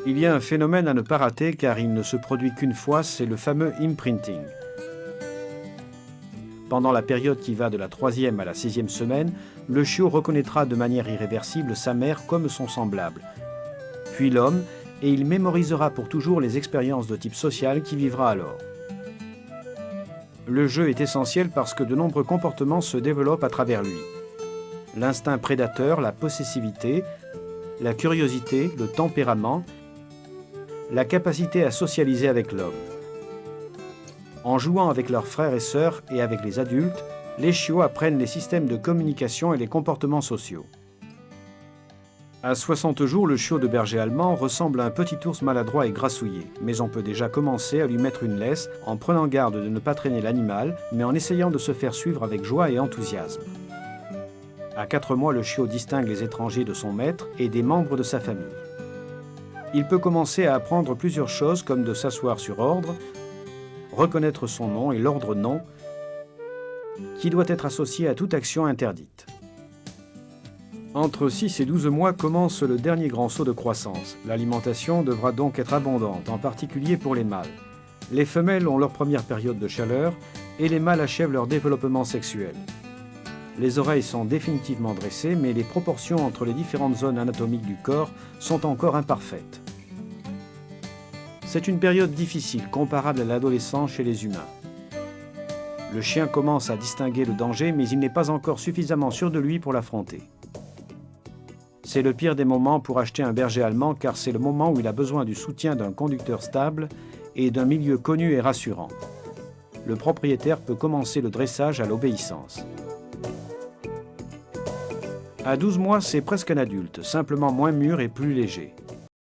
Il y a un phénomène à ne pas rater car il ne se produit qu'une fois, c'est le fameux imprinting. Pendant la période qui va de la 3e à la 6e semaine, le chiot reconnaîtra de manière irréversible sa mère comme son semblable, puis l'homme, et il mémorisera pour toujours les expériences de type social qu'il vivra alors. Le jeu est essentiel parce que de nombreux comportements se développent à travers lui. L'instinct prédateur, la possessivité, la curiosité, le tempérament, la capacité à socialiser avec l'homme. En jouant avec leurs frères et sœurs et avec les adultes, les chiots apprennent les systèmes de communication et les comportements sociaux. À 60 jours, le chiot de berger allemand ressemble à un petit ours maladroit et grassouillé, mais on peut déjà commencer à lui mettre une laisse en prenant garde de ne pas traîner l'animal, mais en essayant de se faire suivre avec joie et enthousiasme. À 4 mois, le chiot distingue les étrangers de son maître et des membres de sa famille. Il peut commencer à apprendre plusieurs choses comme de s'asseoir sur ordre, reconnaître son nom et l'ordre non, qui doit être associé à toute action interdite. Entre 6 et 12 mois commence le dernier grand saut de croissance. L'alimentation devra donc être abondante, en particulier pour les mâles. Les femelles ont leur première période de chaleur et les mâles achèvent leur développement sexuel. Les oreilles sont définitivement dressées, mais les proportions entre les différentes zones anatomiques du corps sont encore imparfaites. C'est une période difficile, comparable à l'adolescence chez les humains. Le chien commence à distinguer le danger, mais il n'est pas encore suffisamment sûr de lui pour l'affronter. C'est le pire des moments pour acheter un berger allemand car c'est le moment où il a besoin du soutien d'un conducteur stable et d'un milieu connu et rassurant. Le propriétaire peut commencer le dressage à l'obéissance. À 12 mois, c'est presque un adulte, simplement moins mûr et plus léger.